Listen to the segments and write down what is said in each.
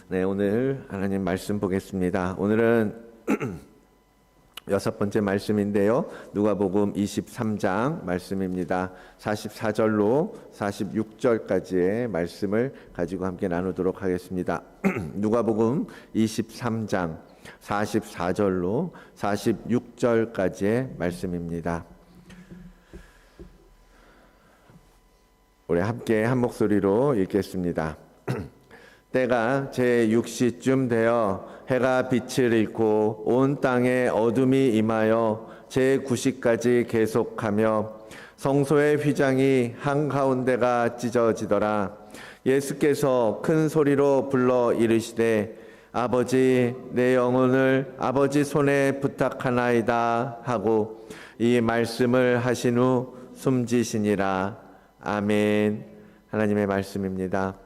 네, 오늘 하나님 말씀 보겠습니다. 오늘은 여섯 번째 말씀인데요. 누가복음 23장 말씀입니다. 44절로 46절까지의 말씀을 가지고 함께 나누도록 하겠습니다. 누가복음 23장 44절로 46절까지의 말씀입니다. 우리 함께 한 목소리로 읽겠습니다. 때가 제6시쯤 되어 해가 빛을 잃고 온 땅에 어둠이 임하여 제9시까지 계속하며 성소의 휘장이 한가운데가 찢어지더라. 예수께서 큰 소리로 불러 이르시되 아버지, 내 영혼을 아버지 손에 부탁하나이다 하고 이 말씀을 하신 후 숨지시니라. 아멘. 하나님의 말씀입니다.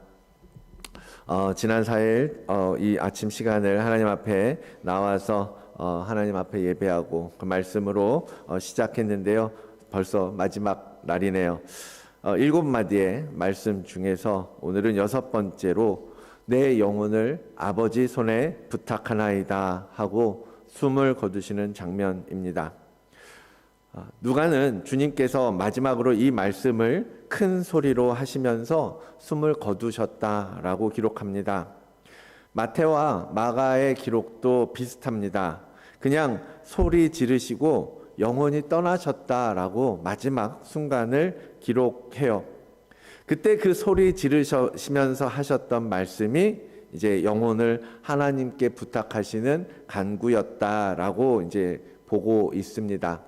지난 4일 이 아침 시간을 하나님 앞에 나와서 하나님 앞에 예배하고 그 말씀으로 시작했는데요. 벌써 마지막 날이네요. 7마디의 말씀 중에서 오늘은 6번째로 내 영혼을 아버지 손에 부탁하나이다 하고 숨을 거두시는 장면입니다. 누가는 주님께서 마지막으로 이 말씀을 큰 소리로 하시면서 숨을 거두셨다라고 기록합니다. 마태와 마가의 기록도 비슷합니다. 그냥 소리 지르시고 영혼이 떠나셨다라고 마지막 순간을 기록해요. 그때 그 소리 지르시면서 하셨던 말씀이 이제 영혼을 하나님께 부탁하시는 간구였다라고 이제 보고 있습니다.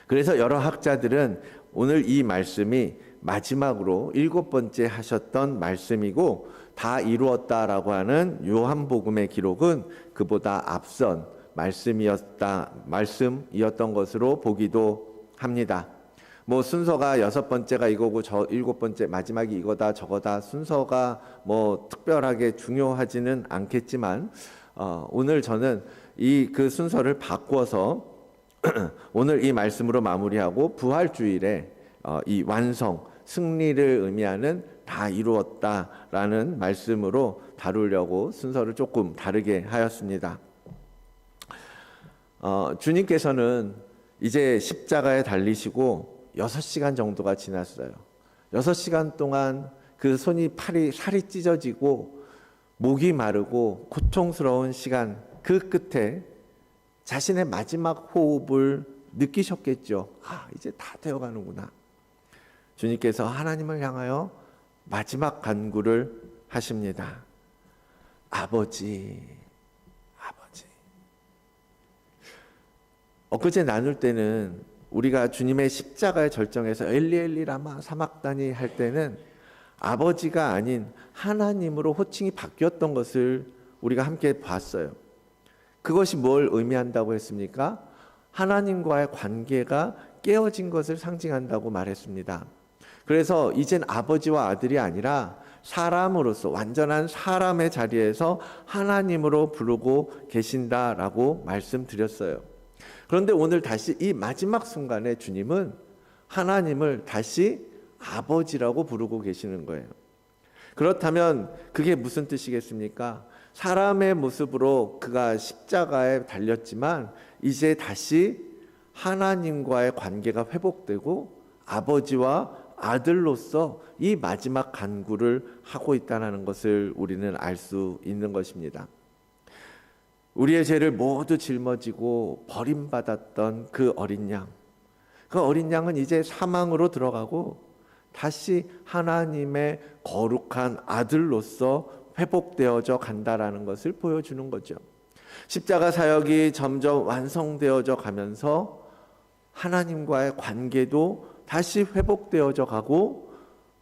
그래서 여러 학자들은 오늘 이 말씀이 마지막으로 7번째 하셨던 말씀이고 다 이루었다라고 하는 요한복음의 기록은 그보다 앞선 말씀이었던 것으로 보기도 합니다. 뭐 순서가 6번째가 이거고 7번째 마지막이 이거다 저거다 순서가 뭐 특별하게 중요하지는 않겠지만 오늘 저는 그 순서를 바꿔서 오늘 이 말씀으로 마무리하고 부활주일에 이 완성, 승리를 의미하는 다 이루었다라는 말씀으로 다루려고 순서를 조금 다르게 하였습니다. 주님께서는 이제 십자가에 달리시고 6시간 정도가 지났어요. 6시간 동안 그 살이 찢어지고 목이 마르고 고통스러운 시간 그 끝에 자신의 마지막 호흡을 느끼셨겠죠. 이제 다 되어가는구나. 주님께서 하나님을 향하여 마지막 간구를 하십니다. 아버지. 엊그제 나눌 때는 우리가 주님의 십자가의 절정에서 엘리 엘리 라마 사막다니 할 때는 아버지가 아닌 하나님으로 호칭이 바뀌었던 것을 우리가 함께 봤어요. 그것이 뭘 의미한다고 했습니까? 하나님과의 관계가 깨어진 것을 상징한다고 말했습니다. 그래서 이젠 아버지와 아들이 아니라 사람으로서 완전한 사람의 자리에서 하나님으로 부르고 계신다라고 말씀드렸어요. 그런데 오늘 다시 이 마지막 순간에 주님은 하나님을 다시 아버지라고 부르고 계시는 거예요. 그렇다면 그게 무슨 뜻이겠습니까? 사람의 모습으로 그가 십자가에 달렸지만 이제 다시 하나님과의 관계가 회복되고 아버지와 아들로서 이 마지막 간구를 하고 있다는 것을 우리는 알 수 있는 것입니다. 우리의 죄를 모두 짊어지고 버림받았던 그 어린 양, 그 어린 양은 이제 사망으로 들어가고 다시 하나님의 거룩한 아들로서 회복되어져 간다라는 것을 보여주는 거죠. 십자가 사역이 점점 완성되어져 가면서 하나님과의 관계도 다시 회복되어져 가고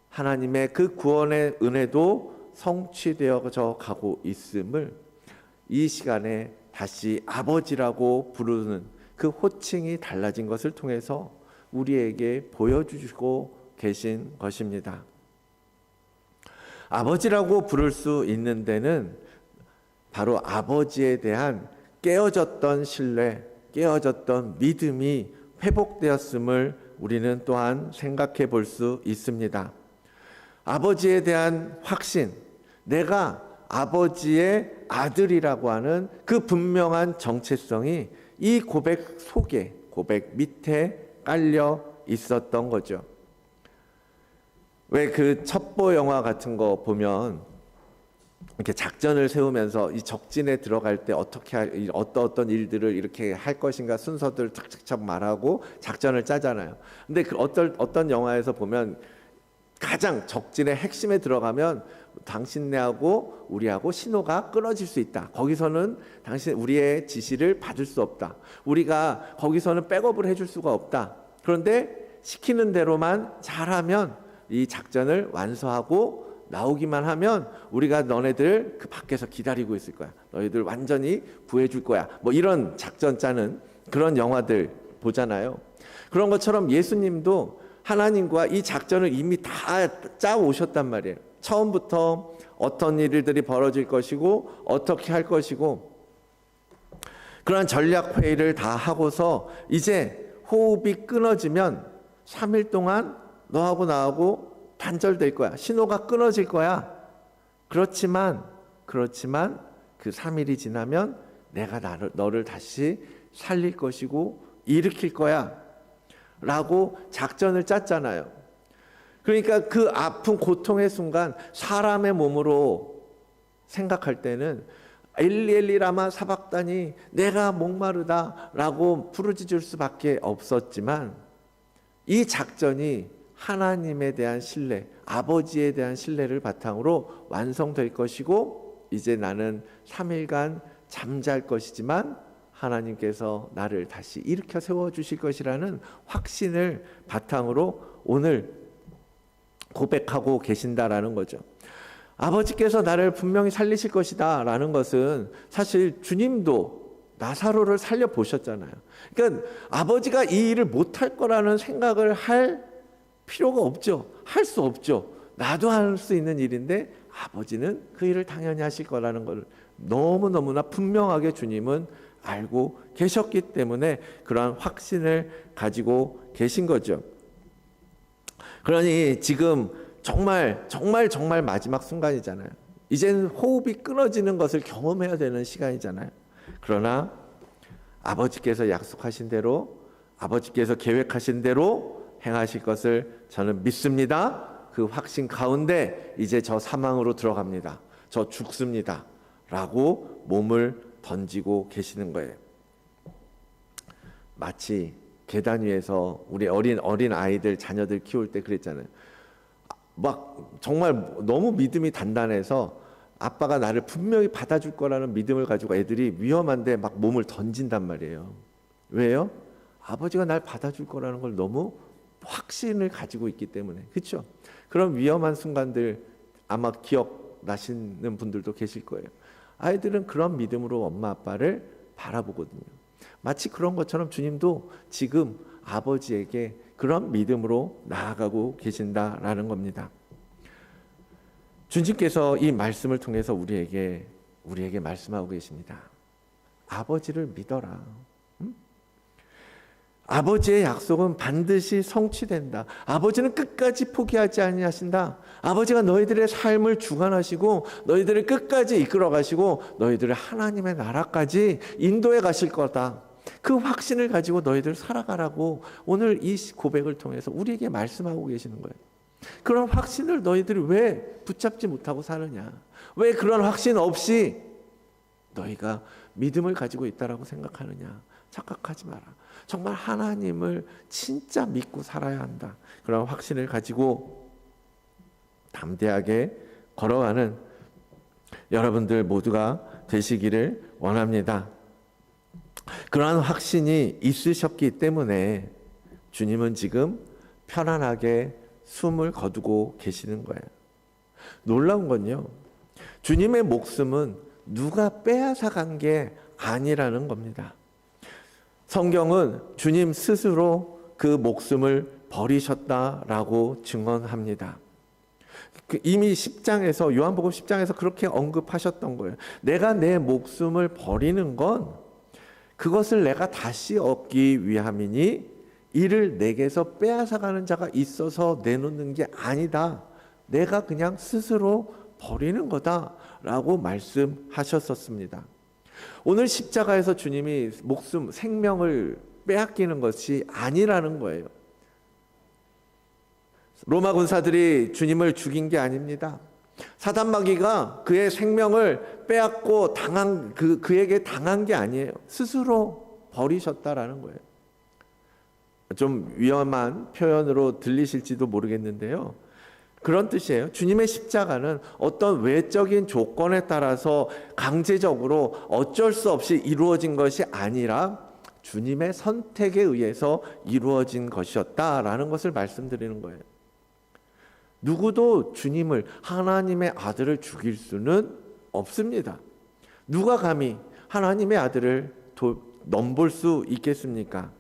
하나님의 그 구원의 은혜도 성취되어져 가고 있음을 이 시간에 다시 아버지라고 부르는 그 호칭이 달라진 것을 통해서 우리에게 보여주시고 계신 것입니다. 아버지라고 부를 수 있는 데는 바로 아버지에 대한 깨어졌던 신뢰, 깨어졌던 믿음이 회복되었음을 우리는 또한 생각해 볼 수 있습니다. 아버지에 대한 확신, 내가 아버지의 아들이라고 하는 그 분명한 정체성이 이 고백 속에, 고백 밑에 깔려 있었던 거죠. 왜 그 첩보 영화 같은 거 보면 이렇게 작전을 세우면서 이 적진에 들어갈 때 어떻게 어떤 일들을 이렇게 할 것인가 순서들 착착착 말하고 작전을 짜잖아요. 근데 그 어떤 영화에서 보면 가장 적진의 핵심에 들어가면 당신네하고 우리하고 신호가 끊어질 수 있다. 거기서는 우리의 지시를 받을 수 없다. 우리가 거기서는 백업을 해줄 수가 없다. 그런데 시키는 대로만 잘하면 이 작전을 완수하고 나오기만 하면 우리가 너네들 그 밖에서 기다리고 있을 거야. 너희들 완전히 구해줄 거야. 뭐 이런 작전 짜는 그런 영화들 보잖아요. 그런 것처럼 예수님도 하나님과 이 작전을 이미 다 짜 오셨단 말이에요. 처음부터 어떤 일들이 벌어질 것이고 어떻게 할 것이고 그런 전략 회의를 다 하고서 이제 호흡이 끊어지면 3일 동안 너하고 나하고 단절될 거야. 신호가 끊어질 거야. 그렇지만 그 3일이 지나면 내가 너를 다시 살릴 것이고 일으킬 거야. 라고 작전을 짰잖아요. 그러니까 그 아픈 고통의 순간 사람의 몸으로 생각할 때는 엘리 엘리 라마 사박다니 내가 목마르다 라고 부르짖을 수밖에 없었지만 이 작전이 하나님에 대한 신뢰, 아버지에 대한 신뢰를 바탕으로 완성될 것이고 이제 나는 3일간 잠잘 것이지만 하나님께서 나를 다시 일으켜 세워주실 것이라는 확신을 바탕으로 오늘 고백하고 계신다라는 거죠. 아버지께서 나를 분명히 살리실 것이다 라는 것은 사실 주님도 나사로를 살려보셨잖아요. 그러니까 아버지가 이 일을 못할 거라는 생각을 할 필요가 없죠. 할 수 없죠. 나도 할 수 있는 일인데 아버지는 그 일을 당연히 하실 거라는 걸 너무너무나 분명하게 주님은 알고 계셨기 때문에 그러한 확신을 가지고 계신 거죠. 그러니 지금 정말 마지막 순간이잖아요. 이제는 호흡이 끊어지는 것을 경험해야 되는 시간이잖아요. 그러나 아버지께서 약속하신 대로 아버지께서 계획하신 대로 행하실 것을 저는 믿습니다. 그 확신 가운데 이제 저 사망으로 들어갑니다. 저 죽습니다. 라고 몸을 던지고 계시는 거예요. 마치 계단 위에서 우리 어린 아이들 자녀들 키울 때 그랬잖아요. 막 정말 너무 믿음이 단단해서 아빠가 나를 분명히 받아줄 거라는 믿음을 가지고 애들이 위험한데 막 몸을 던진단 말이에요. 왜요? 아버지가 날 받아줄 거라는 걸 너무 확신을 가지고 있기 때문에. 그렇죠? 그런 위험한 순간들 아마 기억나시는 분들도 계실 거예요. 아이들은 그런 믿음으로 엄마 아빠를 바라보거든요. 마치 그런 것처럼 주님도 지금 아버지에게 그런 믿음으로 나아가고 계신다라는 겁니다. 주님께서 이 말씀을 통해서 우리에게 말씀하고 계십니다. 아버지를 믿어라. 아버지의 약속은 반드시 성취된다. 아버지는 끝까지 포기하지 아니하신다. 아버지가 너희들의 삶을 주관하시고 너희들을 끝까지 이끌어 가시고 너희들을 하나님의 나라까지 인도해 가실 거다. 그 확신을 가지고 너희들 살아가라고 오늘 이 고백을 통해서 우리에게 말씀하고 계시는 거예요. 그런 확신을 너희들이 왜 붙잡지 못하고 사느냐? 왜 그런 확신 없이 너희가 믿음을 가지고 있다라고 생각하느냐? 착각하지 마라. 정말 하나님을 진짜 믿고 살아야 한다. 그런 확신을 가지고 담대하게 걸어가는 여러분들 모두가 되시기를 원합니다. 그러한 확신이 있으셨기 때문에 주님은 지금 편안하게 숨을 거두고 계시는 거예요. 놀라운 건요, 주님의 목숨은 누가 빼앗아 간 게 아니라는 겁니다. 성경은 주님 스스로 그 목숨을 버리셨다라고 증언합니다. 이미 10장에서 요한복음 10장에서 그렇게 언급하셨던 거예요. 내가 내 목숨을 버리는 건 그것을 내가 다시 얻기 위함이니 이를 내게서 빼앗아가는 자가 있어서 내놓는 게 아니다. 내가 그냥 스스로 버리는 거다라고 말씀하셨었습니다. 오늘 십자가에서 주님이 목숨, 생명을 빼앗기는 것이 아니라는 거예요. 로마 군사들이 주님을 죽인 게 아닙니다. 사단 마귀가 그의 생명을 빼앗고 그에게 당한 게 아니에요. 스스로 버리셨다라는 거예요. 좀 위험한 표현으로 들리실지도 모르겠는데요. 그런 뜻이에요. 주님의 십자가는 어떤 외적인 조건에 따라서 강제적으로 어쩔 수 없이 이루어진 것이 아니라 주님의 선택에 의해서 이루어진 것이었다라는 것을 말씀드리는 거예요. 누구도 주님을, 하나님의 아들을 죽일 수는 없습니다. 누가 감히 하나님의 아들을 넘볼 수 있겠습니까?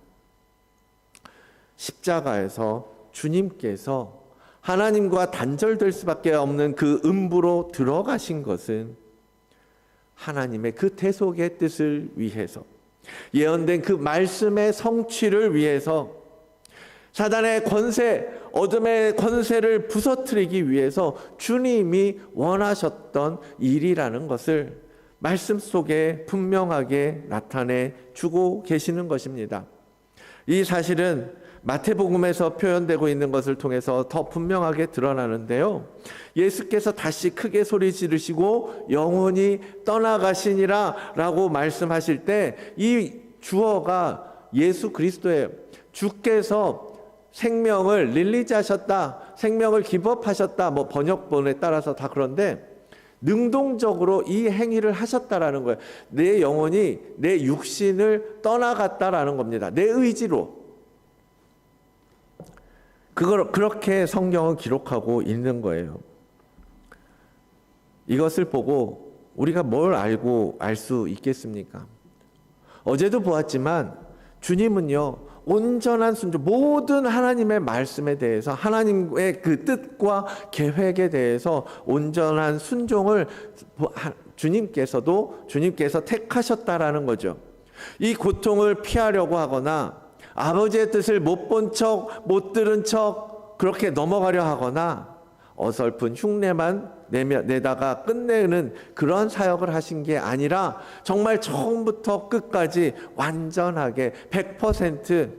십자가에서 주님께서 하나님과 단절될 수밖에 없는 그 음부로 들어가신 것은 하나님의 그 대속의 뜻을 위해서, 예언된 그 말씀의 성취를 위해서, 사단의 권세, 어둠의 권세를 부서뜨리기 위해서 주님이 원하셨던 일이라는 것을 말씀 속에 분명하게 나타내 주고 계시는 것입니다. 이 사실은 마태복음에서 표현되고 있는 것을 통해서 더 분명하게 드러나는데요. 예수께서 다시 크게 소리 지르시고 영원히 떠나가시니라 라고 말씀하실 때 이 주어가 예수 그리스도예요. 주께서 생명을 릴리즈하셨다, 생명을 기법하셨다, 번역본에 따라서 다 그런데 능동적으로 이 행위를 하셨다라는 거예요. 내 영혼이 내 육신을 떠나갔다라는 겁니다. 내 의지로. 그렇게 성경은 기록하고 있는 거예요. 이것을 보고 우리가 뭘 알고 알 수 있겠습니까? 어제도 보았지만 주님은요, 온전한 순종, 모든 하나님의 말씀에 대해서, 하나님의 그 뜻과 계획에 대해서 온전한 순종을 주님께서 택하셨다라는 거죠. 이 고통을 피하려고 하거나 아버지의 뜻을 못 본 척, 못 들은 척 그렇게 넘어가려 하거나 어설픈 흉내만 내다가 끝내는 그런 사역을 하신 게 아니라 정말 처음부터 끝까지 완전하게 100%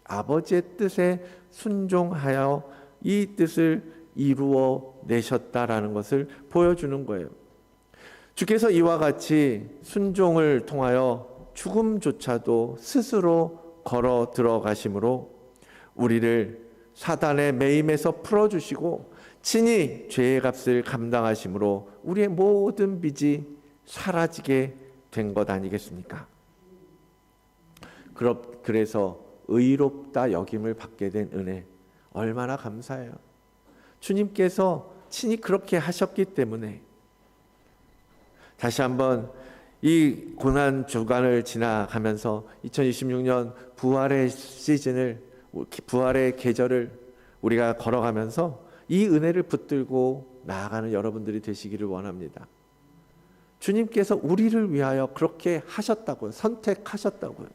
아버지의 뜻에 순종하여 이 뜻을 이루어 내셨다라는 것을 보여주는 거예요. 주께서 이와 같이 순종을 통하여 죽음조차도 스스로 걸어 들어가심으로 우리를 사단의 매임에서 풀어주시고 친히 죄의 값을 감당하심으로 우리의 모든 빚이 사라지게 된 것 아니겠습니까? 그래서 의롭다 여김을 받게 된 은혜, 얼마나 감사해요. 주님께서 친히 그렇게 하셨기 때문에 다시 한번 이 고난 주간을 지나가면서 2026년 부활의 시즌을, 부활의 계절을 우리가 걸어가면서 이 은혜를 붙들고 나아가는 여러분들이 되시기를 원합니다. 주님께서 우리를 위하여 그렇게 하셨다고요. 선택하셨다고요.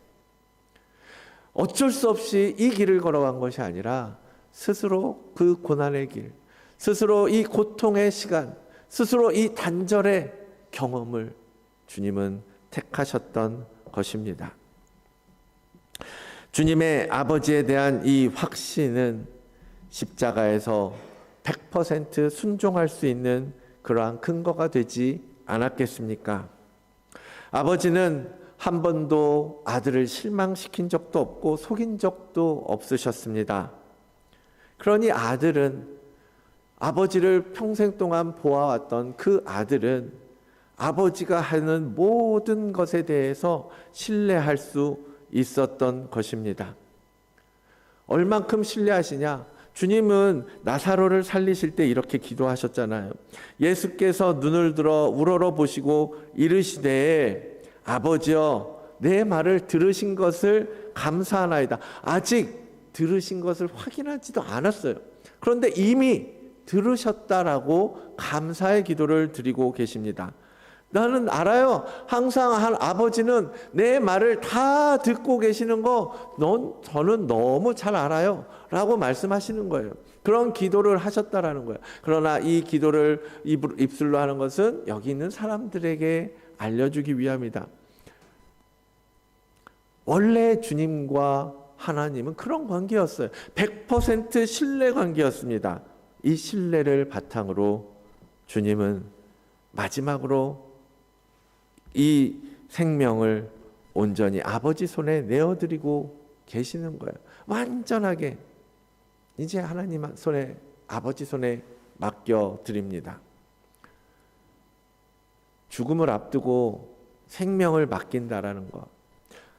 어쩔 수 없이 이 길을 걸어간 것이 아니라 스스로 그 고난의 길, 스스로 이 고통의 시간, 스스로 이 단절의 경험을 주님은 택하셨던 것입니다. 주님의 아버지에 대한 이 확신은 십자가에서 100% 순종할 수 있는 그러한 근거가 되지 않았겠습니까? 아버지는 한 번도 아들을 실망시킨 적도 없고 속인 적도 없으셨습니다. 그러니 아들은, 아버지를 평생 동안 보아왔던 그 아들은 아버지가 하는 모든 것에 대해서 신뢰할 수 있었던 것입니다. 얼만큼 신뢰하시냐? 주님은 나사로를 살리실 때 이렇게 기도하셨잖아요. 예수께서 눈을 들어 우러러 보시고 이르시되 아버지여 내 말을 들으신 것을 감사하나이다. 아직 들으신 것을 확인하지도 않았어요. 그런데 이미 들으셨다라고 감사의 기도를 드리고 계십니다. 나는 알아요. 항상 아버지는 내 말을 다 듣고 계시는 거 저는 너무 잘 알아요 라고 말씀하시는 거예요. 그런 기도를 하셨다라는 거예요. 그러나 이 기도를 입술로 하는 것은 여기 있는 사람들에게 알려주기 위함이다. 원래 주님과 하나님은 그런 관계였어요. 100% 신뢰 관계였습니다. 이 신뢰를 바탕으로 주님은 마지막으로 이 생명을 온전히 아버지 손에 내어드리고 계시는 거예요. 완전하게 이제 하나님 손에, 아버지 손에 맡겨드립니다. 죽음을 앞두고 생명을 맡긴다라는 것,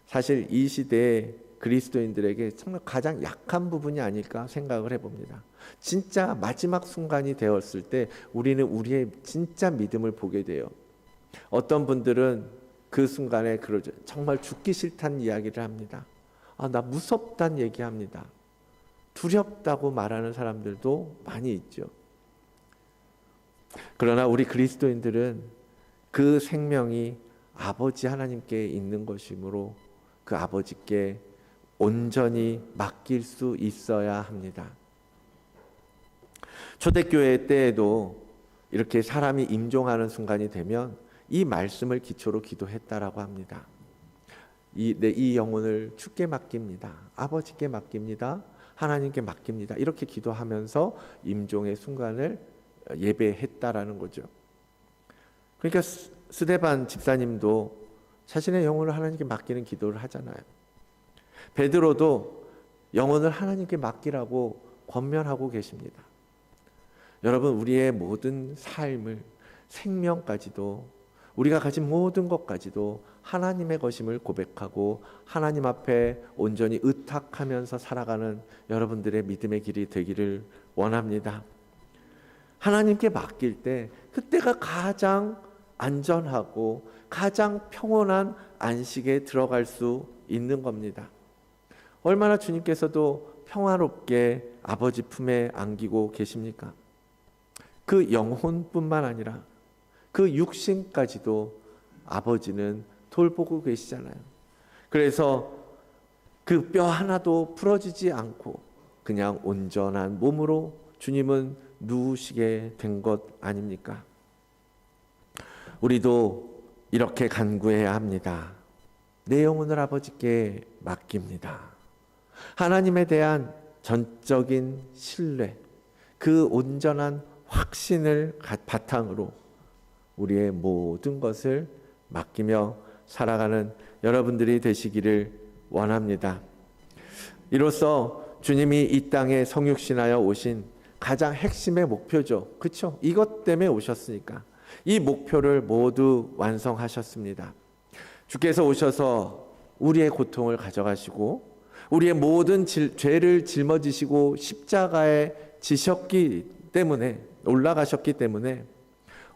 사실 이 시대에 그리스도인들에게 정말 가장 약한 부분이 아닐까 생각을 해봅니다. 진짜 마지막 순간이 되었을 때 우리는 우리의 진짜 믿음을 보게 돼요. 어떤 분들은 그 순간에 그러죠. 정말 죽기 싫다는 이야기를 합니다. 나 무섭다는 얘기합니다. 두렵다고 말하는 사람들도 많이 있죠. 그러나 우리 그리스도인들은 그 생명이 아버지 하나님께 있는 것이므로 그 아버지께 온전히 맡길 수 있어야 합니다. 초대교회 때에도 이렇게 사람이 임종하는 순간이 되면 이 말씀을 기초로 기도했다라고 합니다. 이 영혼을 주께 맡깁니다. 아버지께 맡깁니다. 하나님께 맡깁니다. 이렇게 기도하면서 임종의 순간을 예배했다라는 거죠. 그러니까 스데반 집사님도 자신의 영혼을 하나님께 맡기는 기도를 하잖아요. 베드로도 영혼을 하나님께 맡기라고 권면하고 계십니다. 여러분, 우리의 모든 삶을, 생명까지도, 우리가 가진 모든 것까지도 하나님의 것임을 고백하고 하나님 앞에 온전히 의탁하면서 살아가는 여러분들의 믿음의 길이 되기를 원합니다. 하나님께 맡길 때 그때가 가장 안전하고 가장 평온한 안식에 들어갈 수 있는 겁니다. 얼마나 주님께서도 평화롭게 아버지 품에 안기고 계십니까? 그 영혼뿐만 아니라 그 육신까지도 아버지는 돌보고 계시잖아요. 그래서 그 뼈 하나도 부러지지 않고 그냥 온전한 몸으로 주님은 누우시게 된 것 아닙니까? 우리도 이렇게 간구해야 합니다. 내 영혼을 아버지께 맡깁니다. 하나님에 대한 전적인 신뢰, 그 온전한 확신을 바탕으로 우리의 모든 것을 맡기며 살아가는 여러분들이 되시기를 원합니다. 이로써 주님이 이 땅에 성육신하여 오신 가장 핵심의 목표죠. 그렇죠? 이것 때문에 오셨으니까 이 목표를 모두 완성하셨습니다. 주께서 오셔서 우리의 고통을 가져가시고 우리의 모든 죄를 짊어지시고 십자가에 지셨기 때문에, 올라가셨기 때문에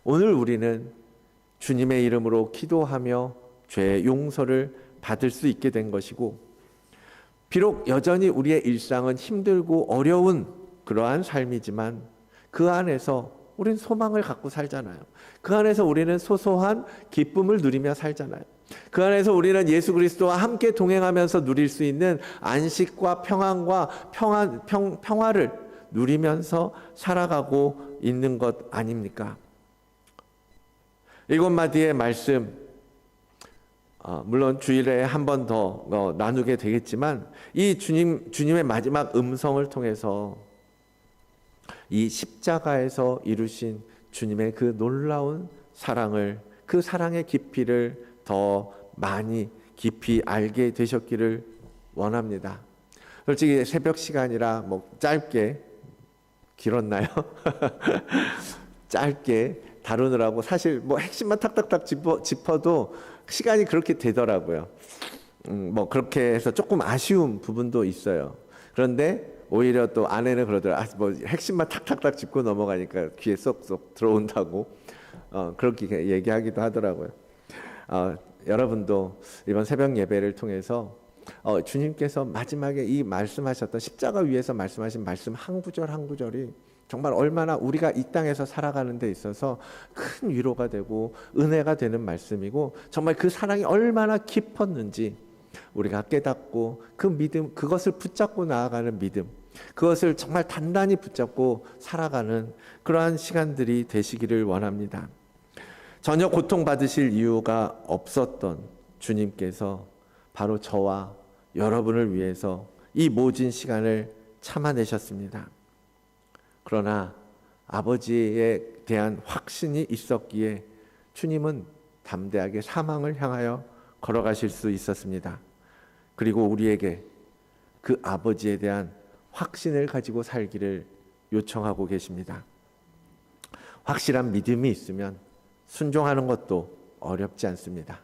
오늘 우리는 주님의 이름으로 기도하며 죄의 용서를 받을 수 있게 된 것이고, 비록 여전히 우리의 일상은 힘들고 어려운 그러한 삶이지만 그 안에서 우리는 소망을 갖고 살잖아요. 그 안에서 우리는 소소한 기쁨을 누리며 살잖아요. 그 안에서 우리는 예수 그리스도와 함께 동행하면서 누릴 수 있는 안식과 평안과 평화를 누리면서 살아가고 있는 것 아닙니까? 7마디의 말씀, 물론 주일에 한 번 더 나누게 되겠지만 이 주님의 마지막 음성을 통해서 이 십자가에서 이루신 주님의 그 놀라운 사랑을, 그 사랑의 깊이를 더 많이 깊이 알게 되셨기를 원합니다. 솔직히 새벽 시간이라 짧게, 길었나요? 짧게 다루느라고 사실 핵심만 탁탁탁 짚어도 시간이 그렇게 되더라고요. 그렇게 해서 조금 아쉬운 부분도 있어요. 그런데 오히려 또 아내는 그러더라고요. 핵심만 탁탁탁 짚고 넘어가니까 귀에 쏙쏙 들어온다고 그렇게 얘기하기도 하더라고요. 여러분도 이번 새벽 예배를 통해서 주님께서 마지막에 이 말씀하셨던 십자가 위에서 말씀하신 말씀 한 구절 한 구절이 정말 얼마나 우리가 이 땅에서 살아가는 데 있어서 큰 위로가 되고 은혜가 되는 말씀이고, 정말 그 사랑이 얼마나 깊었는지 우리가 깨닫고 그 믿음, 그것을 붙잡고 나아가는 믿음, 그것을 정말 단단히 붙잡고 살아가는 그러한 시간들이 되시기를 원합니다. 전혀 고통받으실 이유가 없었던 주님께서 바로 저와 여러분을 위해서 이 모진 시간을 참아내셨습니다. 그러나 아버지에 대한 확신이 있었기에 주님은 담대하게 사망을 향하여 걸어가실 수 있었습니다. 그리고 우리에게 그 아버지에 대한 확신을 가지고 살기를 요청하고 계십니다. 확실한 믿음이 있으면 순종하는 것도 어렵지 않습니다.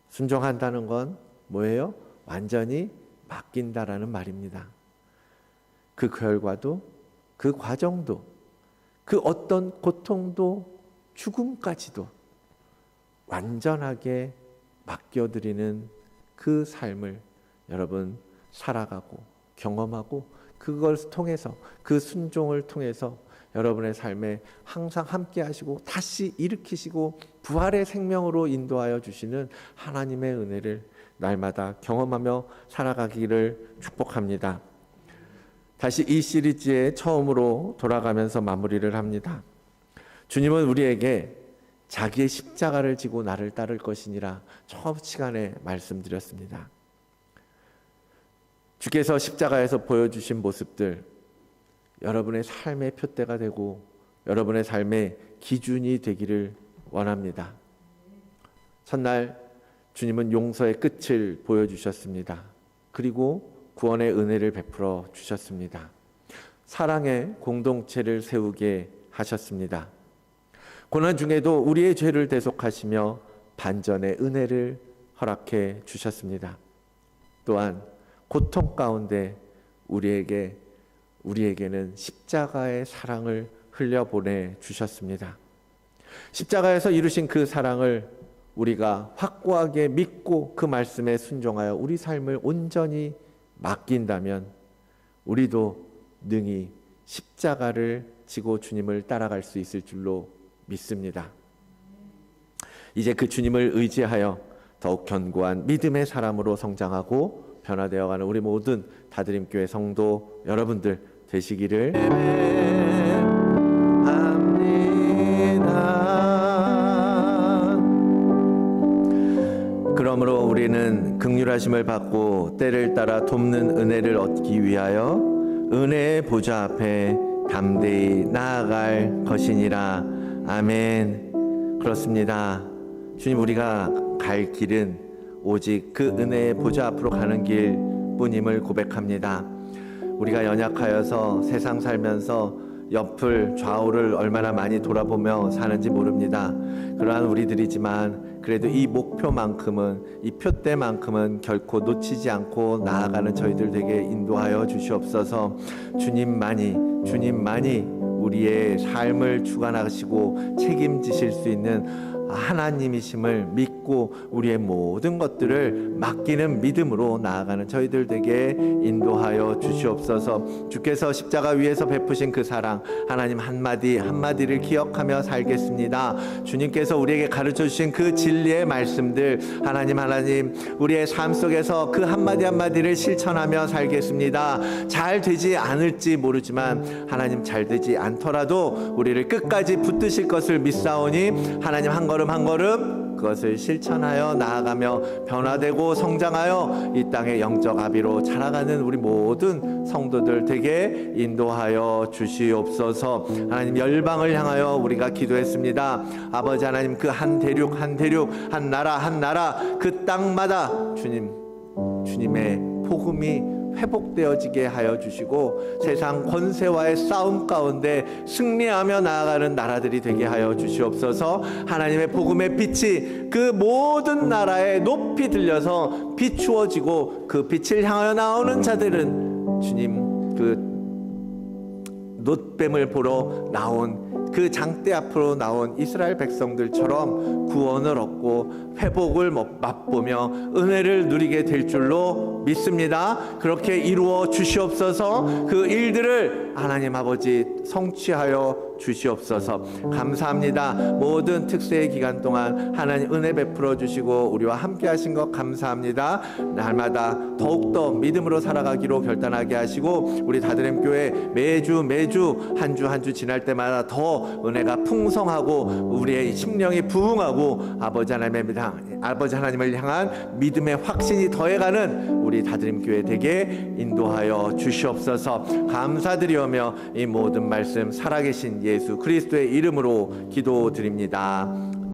순종한다는 건 뭐예요? 완전히 맡긴다라는 말입니다. 그 결과도, 그 과정도, 그 어떤 고통도, 죽음까지도 완전하게 맡겨드리는 그 삶을 여러분 살아가고 경험하고, 그걸 통해서, 그 순종을 통해서 여러분의 삶에 항상 함께 하시고 다시 일으키시고 부활의 생명으로 인도하여 주시는 하나님의 은혜를 날마다 경험하며 살아가기를 축복합니다. 다시 이 시리즈의 처음으로 돌아가면서 마무리를 합니다. 주님은 우리에게 자기의 십자가를 지고 나를 따를 것이니라 첫 시간에 말씀드렸습니다. 주께서 십자가에서 보여주신 모습들, 여러분의 삶의 표대가 되고 여러분의 삶의 기준이 되기를 원합니다. 첫날 주님은 용서의 끝을 보여주셨습니다. 그리고 구원의 은혜를 베풀어 주셨습니다. 사랑의 공동체를 세우게 하셨습니다. 고난 중에도 우리의 죄를 대속하시며 반전의 은혜를 허락해 주셨습니다. 또한 고통 가운데 우리에게는 십자가의 사랑을 흘려보내 주셨습니다. 십자가에서 이루신 그 사랑을 우리가 확고하게 믿고 그 말씀에 순종하여 우리 삶을 온전히 맡긴다면 우리도 능히 십자가를 지고 주님을 따라갈 수 있을 줄로 믿습니다. 이제 그 주님을 의지하여 더욱 견고한 믿음의 사람으로 성장하고 변화되어가는 우리 모든 다드림교회 성도 여러분들 되시기를 합니다. 그러므로 우리는 긍휼하심을 받고 때를 따라 돕는 은혜를 얻기 위하여 은혜의 보좌 앞에 담대히 나아갈 것이니라. 아멘. 그렇습니다. 주님, 우리가 갈 길은 오직 그 은혜의 보좌 앞으로 가는 길뿐임을 고백합니다. 우리가 연약하여서 세상 살면서 옆을 좌우를 얼마나 많이 돌아보며 사는지 모릅니다. 그러한 우리들이지만 그래도 이 목표만큼은, 이 표대만큼은 결코 놓치지 않고 나아가는 저희들 되게 인도하여 주시옵소서. 주님만이 우리의 삶을 주관하시고 책임지실 수 있는 하나님이심을 믿고 우리의 모든 것들을 맡기는 믿음으로 나아가는 저희들 되게 인도하여 주시옵소서. 주께서 십자가 위에서 베푸신 그 사랑, 하나님 한마디 한마디를 기억하며 살겠습니다. 주님께서 우리에게 가르쳐 주신 그 진리의 말씀들, 하나님 우리의 삶 속에서 그 한마디 한마디를 실천하며 살겠습니다. 잘 되지 않을지 모르지만 하나님 잘 되지 않더라도 우리를 끝까지 붙드실 것을 믿사오니 하나님 한 걸음 한 걸음 그것을 실천하여 나아가며 변화되고 성장하여 이 땅의 영적 아비로 자라가는 우리 모든 성도들 되게 인도하여 주시옵소서. 하나님, 열방을 향하여 우리가 기도했습니다. 아버지 하나님, 그 한 대륙 한 대륙, 한 나라 그 땅마다 주님의 복음이 회복되어지게 하여 주시고 세상 권세와의 싸움 가운데 승리하며 나아가는 나라들이 되게 하여 주시옵소서. 하나님의 복음의 빛이 그 모든 나라에 높이 들려서 비추어지고 그 빛을 향하여 나오는 자들은 주님 그 놋뱀을 보러 나온 그 장대 앞으로 나온 이스라엘 백성들처럼 구원을 얻고 회복을 맛보며 은혜를 누리게 될 줄로 믿습니다. 그렇게 이루어 주시옵소서. 그 일들을 하나님 아버지 성취하여 주시옵소서. 감사합니다. 모든 특세의 기간 동안 하나님 은혜 베풀어 주시고 우리와 함께 하신 것 감사합니다. 날마다 더욱더 믿음으로 살아가기로 결단하게 하시고 우리 다드림교회 매주 한 주 지날 때마다 더 은혜가 풍성하고 우리의 심령이 부흥하고 아버지 하나님을 향한 믿음의 확신이 더해가는 우리 다드림교회 되게 인도하여 주시옵소서. 감사드리오며 이 모든 말씀 살아계신 예수 그리스도의 이름으로 기도드립니다.